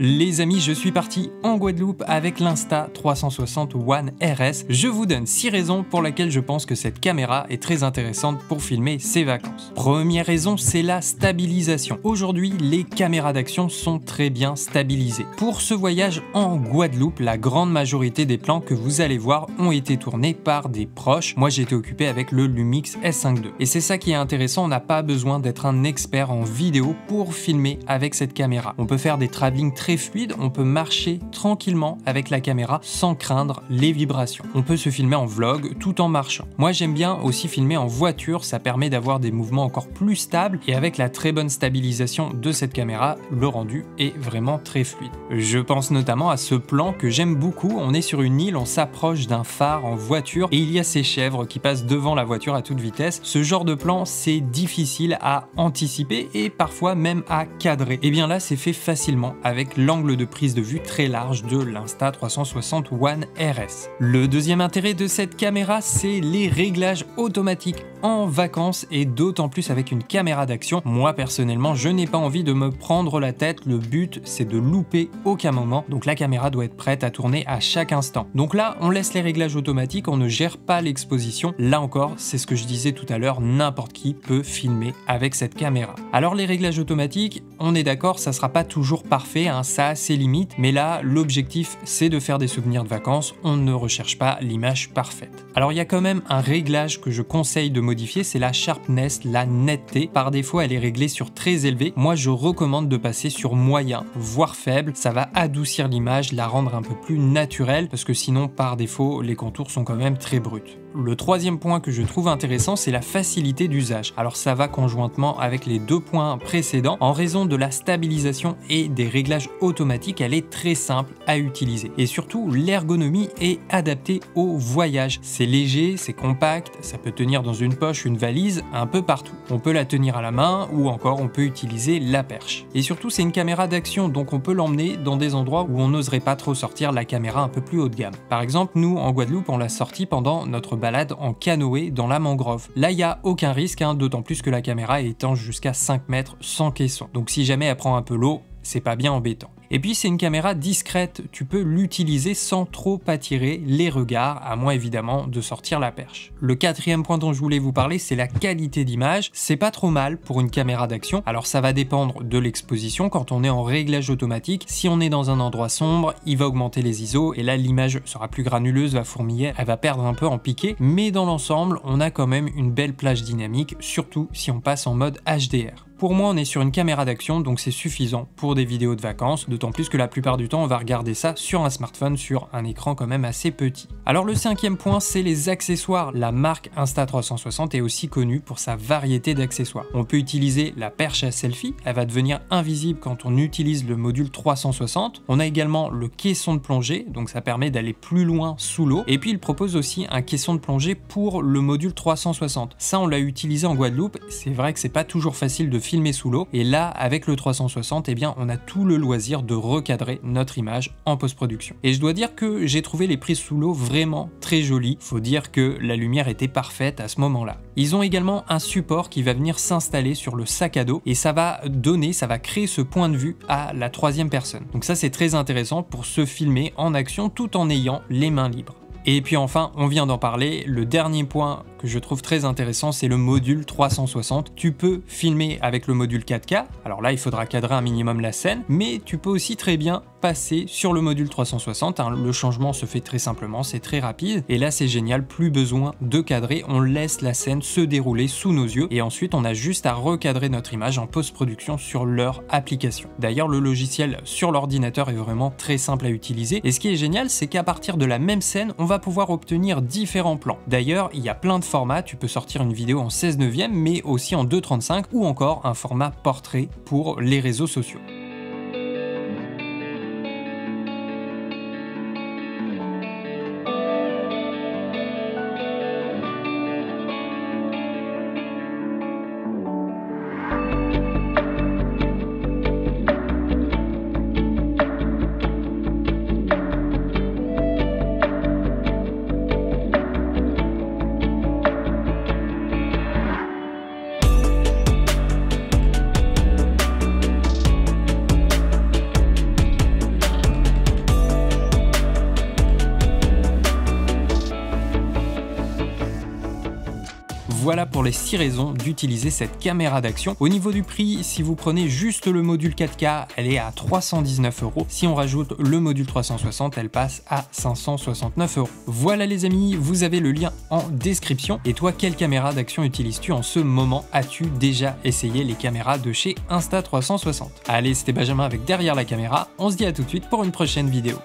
Les amis, je suis parti en Guadeloupe avec l'Insta360 One RS. Je vous donne 6 raisons pour lesquelles je pense que cette caméra est très intéressante pour filmer ses vacances. Première raison, c'est la stabilisation. Aujourd'hui, les caméras d'action sont très bien stabilisées. Pour ce voyage en Guadeloupe, la grande majorité des plans que vous allez voir ont été tournés par des proches. Moi, j'ai été occupé avec le Lumix S5 II. Et c'est ça qui est intéressant, on n'a pas besoin d'être un expert en vidéo pour filmer avec cette caméra. On peut faire des travelling très fluide, on peut marcher tranquillement avec la caméra sans craindre les vibrations. On peut se filmer en vlog tout en marchant. Moi j'aime bien aussi filmer en voiture, ça permet d'avoir des mouvements encore plus stables et avec la très bonne stabilisation de cette caméra, le rendu est vraiment très fluide. Je pense notamment à ce plan que j'aime beaucoup, on est sur une île, on s'approche d'un phare en voiture et il y a ces chèvres qui passent devant la voiture à toute vitesse. Ce genre de plan, c'est difficile à anticiper et parfois même à cadrer. Et bien là, c'est fait facilement avec l'angle de prise de vue très large de l'Insta360 One RS. Le deuxième intérêt de cette caméra, c'est les réglages automatiques en vacances et d'autant plus avec une caméra d'action. Moi personnellement, je n'ai pas envie de me prendre la tête, le but c'est de louper aucun moment, donc la caméra doit être prête à tourner à chaque instant. Donc là, on laisse les réglages automatiques, on ne gère pas l'exposition. Là encore, c'est ce que je disais tout à l'heure, n'importe qui peut filmer avec cette caméra. Alors les réglages automatiques, on est d'accord, ça sera pas toujours parfait, hein, ça a ses limites, mais là, l'objectif c'est de faire des souvenirs de vacances, on ne recherche pas l'image parfaite. Alors il y a quand même un réglage que je conseille de modifier, c'est la sharpness, la netteté. Par défaut, elle est réglée sur très élevé. Moi, je recommande de passer sur moyen, voire faible. Ça va adoucir l'image, la rendre un peu plus naturelle, parce que sinon, par défaut, les contours sont quand même très bruts. Le troisième point que je trouve intéressant, c'est la facilité d'usage. Alors ça va conjointement avec les deux points précédents. En raison de la stabilisation et des réglages automatiques, elle est très simple à utiliser. Et surtout, l'ergonomie est adaptée au voyage. C'est léger, c'est compact, ça peut tenir dans une poche, une valise, un peu partout. On peut la tenir à la main ou encore on peut utiliser la perche. Et surtout, c'est une caméra d'action, donc on peut l'emmener dans des endroits où on n'oserait pas trop sortir la caméra un peu plus haut de gamme. Par exemple, nous, en Guadeloupe, on l'a sortie pendant notre balade en canoë dans la mangrove. Là, il n'y a aucun risque, hein, d'autant plus que la caméra est étanche jusqu'à 5 mètres sans caisson. Donc si jamais elle prend un peu l'eau, c'est pas bien embêtant. Et puis c'est une caméra discrète, tu peux l'utiliser sans trop attirer les regards, à moins évidemment de sortir la perche. Le quatrième point dont je voulais vous parler, c'est la qualité d'image. C'est pas trop mal pour une caméra d'action. Alors ça va dépendre de l'exposition. Quand on est en réglage automatique, si on est dans un endroit sombre, il va augmenter les ISO et là l'image sera plus granuleuse, va fourmiller, elle va perdre un peu en piqué. Mais dans l'ensemble, on a quand même une belle plage dynamique, surtout si on passe en mode HDR. Pour moi, on est sur une caméra d'action, donc c'est suffisant pour des vidéos de vacances, d'autant plus que la plupart du temps, on va regarder ça sur un smartphone, sur un écran quand même assez petit. Alors le cinquième point, c'est les accessoires. La marque Insta360 est aussi connue pour sa variété d'accessoires. On peut utiliser la perche à selfie, elle va devenir invisible quand on utilise le module 360. On a également le caisson de plongée, donc ça permet d'aller plus loin sous l'eau. Et puis il propose aussi un caisson de plongée pour le module 360. Ça, on l'a utilisé en Guadeloupe. C'est vrai que c'est pas toujours facile de filmer sous l'eau et là avec le 360 eh bien on a tout le loisir de recadrer notre image en post-production. Et je dois dire que j'ai trouvé les prises sous l'eau vraiment très jolies, faut dire que la lumière était parfaite à ce moment-là. Ils ont également un support qui va venir s'installer sur le sac à dos et ça va créer ce point de vue à la troisième personne. Donc ça c'est très intéressant pour se filmer en action tout en ayant les mains libres. Et puis enfin, on vient d'en parler, le dernier point que je trouve très intéressant, c'est le module 360. Tu peux filmer avec le module 4K, alors là il faudra cadrer un minimum la scène, mais tu peux aussi très bien passer sur le module 360, hein. Le changement se fait très simplement, c'est très rapide, et là c'est génial, plus besoin de cadrer, on laisse la scène se dérouler sous nos yeux, et ensuite on a juste à recadrer notre image en post-production sur leur application. D'ailleurs le logiciel sur l'ordinateur est vraiment très simple à utiliser, et ce qui est génial, c'est qu'à partir de la même scène, on va pouvoir obtenir différents plans. D'ailleurs, il y a plein de formats, tu peux sortir une vidéo en 16/9, mais aussi en 2.35 ou encore un format portrait pour les réseaux sociaux. Voilà pour les 6 raisons d'utiliser cette caméra d'action. Au niveau du prix, si vous prenez juste le module 4K, elle est à 319 €. Si on rajoute le module 360, elle passe à 569 €. Voilà les amis, vous avez le lien en description. Et toi, quelle caméra d'action utilises-tu en ce moment? As-tu déjà essayé les caméras de chez Insta360? Allez, c'était Benjamin avec Derrière la caméra. On se dit à tout de suite pour une prochaine vidéo.